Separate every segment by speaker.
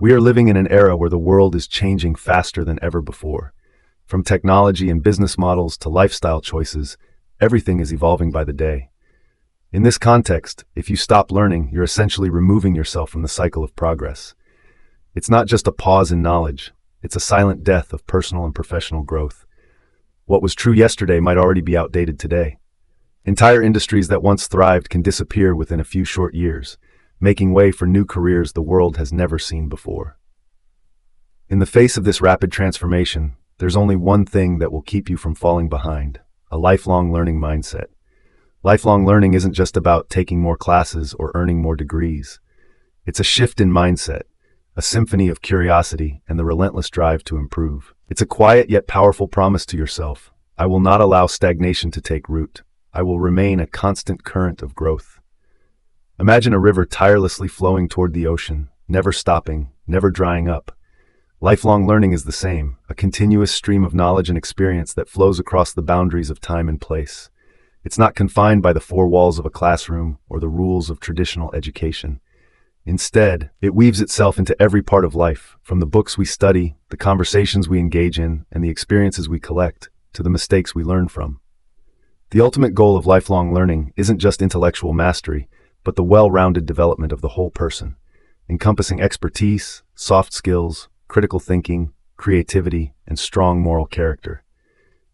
Speaker 1: We are living in an era where the world is changing faster than ever before. From technology and business models to lifestyle choices, everything is evolving by the day. In this context, if you stop learning, you're essentially removing yourself from the cycle of progress. It's not just a pause in knowledge, it's a silent death of personal and professional growth. What was true yesterday might already be outdated today. Entire industries that once thrived can disappear within a few short years, making way for new careers the world has never seen before. In the face of this rapid transformation, there's only one thing that will keep you from falling behind: a lifelong learning mindset. Lifelong learning isn't just about taking more classes or earning more degrees. It's a shift in mindset, a symphony of curiosity and the relentless drive to improve. It's a quiet yet powerful promise to yourself: I will not allow stagnation to take root. I will remain a constant current of growth. Imagine a river tirelessly flowing toward the ocean, never stopping, never drying up. Lifelong learning is the same, a continuous stream of knowledge and experience that flows across the boundaries of time and place. It's not confined by the four walls of a classroom or the rules of traditional education. Instead, it weaves itself into every part of life, from the books we study, the conversations we engage in, and the experiences we collect, to the mistakes we learn from. The ultimate goal of lifelong learning isn't just intellectual mastery, but the well-rounded development of the whole person, encompassing expertise, soft skills, critical thinking, creativity, and strong moral character.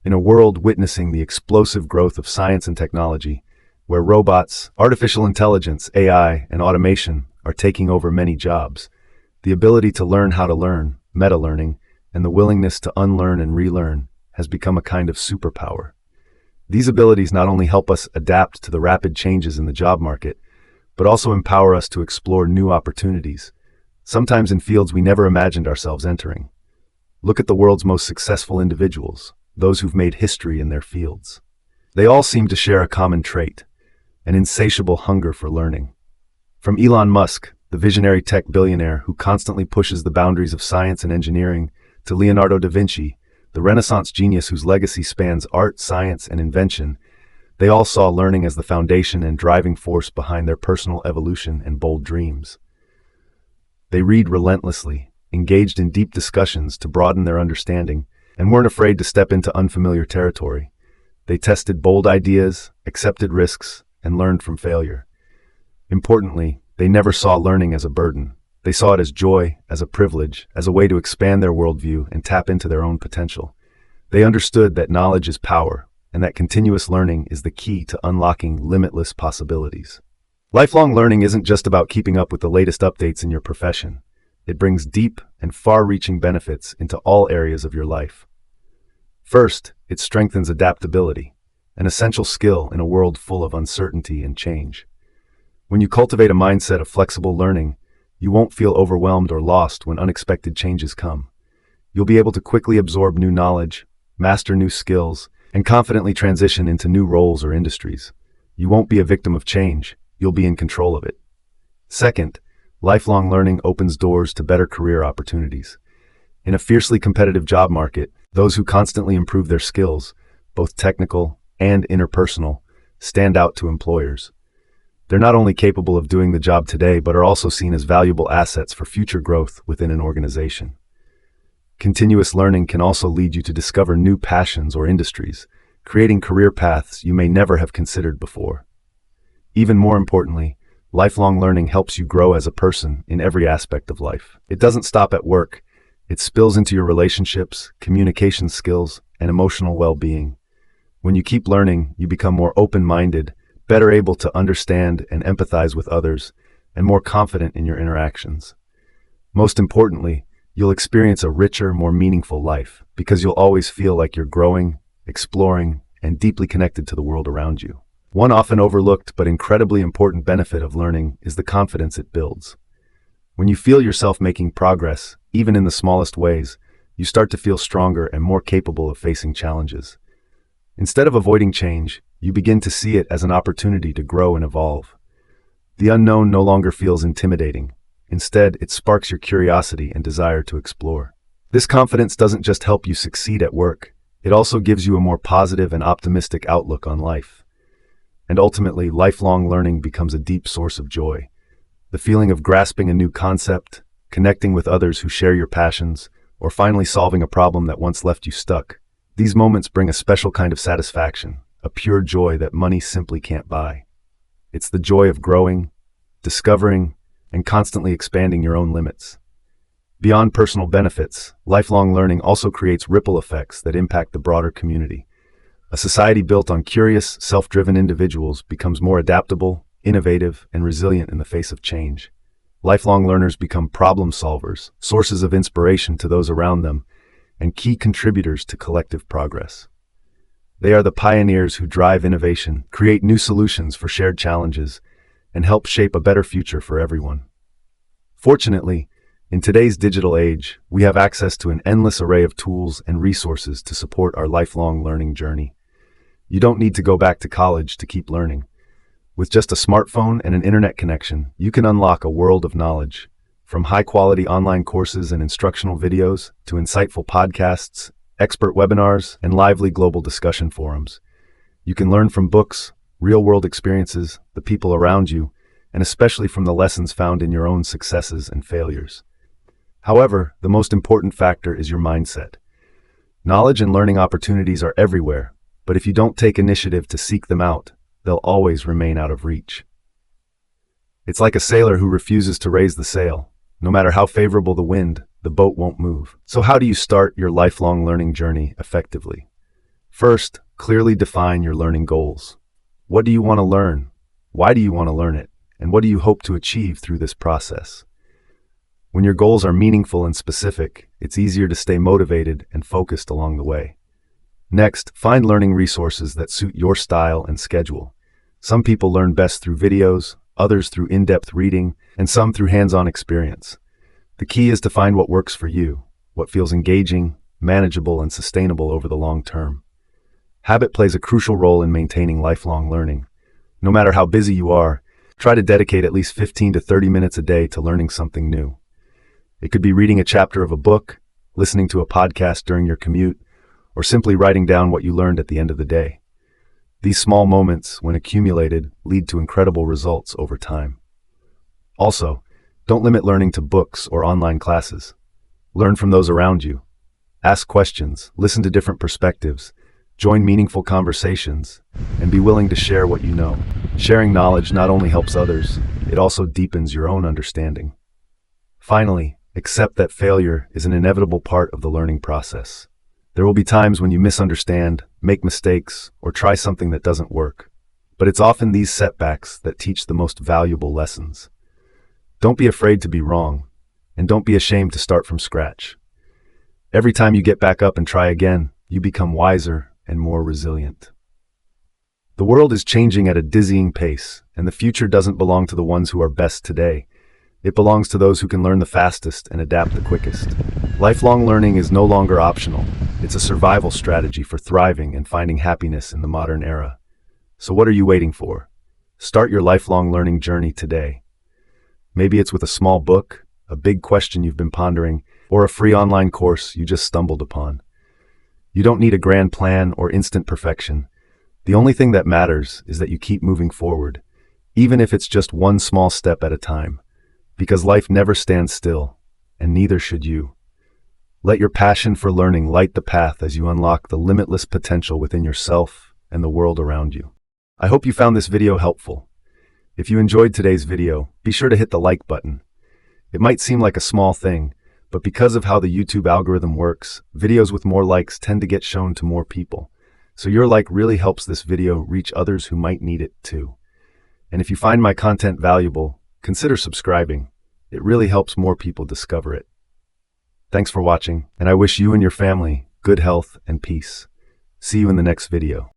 Speaker 1: In a world witnessing the explosive growth of science and technology, where robots, artificial intelligence, AI, and automation are taking over many jobs, the ability to learn how to learn, meta-learning, and the willingness to unlearn and relearn has become a kind of superpower. These abilities not only help us adapt to the rapid changes in the job market, but also empower us to explore new opportunities, sometimes in fields we never imagined ourselves entering. Look at the world's most successful individuals, those who've made history in their fields. They all seem to share a common trait: an insatiable hunger for learning. From Elon Musk, the visionary tech billionaire who constantly pushes the boundaries of science and engineering, to Leonardo da Vinci, the Renaissance genius whose legacy spans art, science, and invention, they all saw learning as the foundation and driving force behind their personal evolution and bold dreams. They read relentlessly, engaged in deep discussions to broaden their understanding, and weren't afraid to step into unfamiliar territory. They tested bold ideas, accepted risks, and learned from failure. Importantly, they never saw learning as a burden. They saw it as joy, as a privilege, as a way to expand their worldview and tap into their own potential. They understood that knowledge is power, and that continuous learning is the key to unlocking limitless possibilities. Lifelong learning isn't just about keeping up with the latest updates in your profession. It brings deep and far-reaching benefits into all areas of your life. First, it strengthens adaptability, an essential skill in a world full of uncertainty and change. When you cultivate a mindset of flexible learning, you won't feel overwhelmed or lost when unexpected changes come. You'll be able to quickly absorb new knowledge, master new skills, and confidently transition into new roles or industries. You won't be a victim of change, you'll be in control of it. Second, lifelong learning opens doors to better career opportunities. In a fiercely competitive job market, those who constantly improve their skills, both technical and interpersonal, stand out to employers. They're not only capable of doing the job today, but are also seen as valuable assets for future growth within an organization. Continuous learning can also lead you to discover new passions or industries, creating career paths you may never have considered before. Even more importantly, lifelong learning helps you grow as a person in every aspect of life. It doesn't stop at work. It spills into your relationships, communication skills, and emotional well-being. When you keep learning, you become more open-minded, better able to understand and empathize with others, and more confident in your interactions. Most importantly, you'll experience a richer, more meaningful life, because you'll always feel like you're growing, exploring, and deeply connected to the world around you. One often overlooked but incredibly important benefit of learning is the confidence it builds. When you feel yourself making progress, even in the smallest ways, you start to feel stronger and more capable of facing challenges. Instead of avoiding change, you begin to see it as an opportunity to grow and evolve. The unknown no longer feels intimidating. Instead, it sparks your curiosity and desire to explore. This confidence doesn't just help you succeed at work, it also gives you a more positive and optimistic outlook on life. And ultimately, lifelong learning becomes a deep source of joy. The feeling of grasping a new concept, connecting with others who share your passions, or finally solving a problem that once left you stuck. These moments bring a special kind of satisfaction, a pure joy that money simply can't buy. It's the joy of growing, discovering, and constantly expanding your own limits. Beyond personal benefits, lifelong learning also creates ripple effects that impact the broader community. A society built on curious, self-driven individuals becomes more adaptable, innovative, and resilient in the face of change. Lifelong learners become problem solvers, sources of inspiration to those around them, and key contributors to collective progress. They are the pioneers who drive innovation, create new solutions for shared challenges, and help shape a better future for everyone. Fortunately, in today's digital age, we have access to an endless array of tools and resources to support our lifelong learning journey. You don't need to go back to college to keep learning. With just a smartphone and an internet connection, you can unlock a world of knowledge. From high-quality online courses and instructional videos to insightful podcasts, expert webinars, and lively global discussion forums. You can learn from books, real-world experiences, the people around you, and especially from the lessons found in your own successes and failures. However, the most important factor is your mindset. Knowledge and learning opportunities are everywhere, but if you don't take initiative to seek them out, they'll always remain out of reach. It's like a sailor who refuses to raise the sail. No matter how favorable the wind, the boat won't move. So how do you start your lifelong learning journey effectively? First, clearly define your learning goals. What do you want to learn? Why do you want to learn it? And what do you hope to achieve through this process? When your goals are meaningful and specific, it's easier to stay motivated and focused along the way. Next, find learning resources that suit your style and schedule. Some people learn best through videos, others through in-depth reading, and some through hands-on experience. The key is to find what works for you, what feels engaging, manageable, and sustainable over the long term. Habit plays a crucial role in maintaining lifelong learning. No matter how busy you are, try to dedicate at least 15 to 30 minutes a day to learning something new. It could be reading a chapter of a book, listening to a podcast during your commute, or simply writing down what you learned at the end of the day. These small moments, when accumulated, lead to incredible results over time. Also, don't limit learning to books or online classes. Learn from those around you. Ask questions, listen to different perspectives, join meaningful conversations, and be willing to share what you know. Sharing knowledge not only helps others, it also deepens your own understanding. Finally, accept that failure is an inevitable part of the learning process. There will be times when you misunderstand, make mistakes, or try something that doesn't work. But it's often these setbacks that teach the most valuable lessons. Don't be afraid to be wrong, and don't be ashamed to start from scratch. Every time you get back up and try again, you become wiser and more resilient. The world is changing at a dizzying pace, and the future doesn't belong to the ones who are best today. It belongs to those who can learn the fastest and adapt the quickest. Lifelong learning is no longer optional. It's a survival strategy for thriving and finding happiness in the modern era. So what are you waiting for? Start your lifelong learning journey today. Maybe it's with a small book, a big question you've been pondering, or a free online course you just stumbled upon. You don't need a grand plan or instant perfection. The only thing that matters is that you keep moving forward, even if it's just one small step at a time. Because life never stands still, and neither should you. Let your passion for learning light the path as you unlock the limitless potential within yourself and the world around you. I hope you found this video helpful. If you enjoyed today's video, be sure to hit the like button. It might seem like a small thing, but because of how the YouTube algorithm works, videos with more likes tend to get shown to more people. So your like really helps this video reach others who might need it too. And if you find my content valuable, consider subscribing. It really helps more people discover it. Thanks for watching, and I wish you and your family good health and peace. See you in the next video.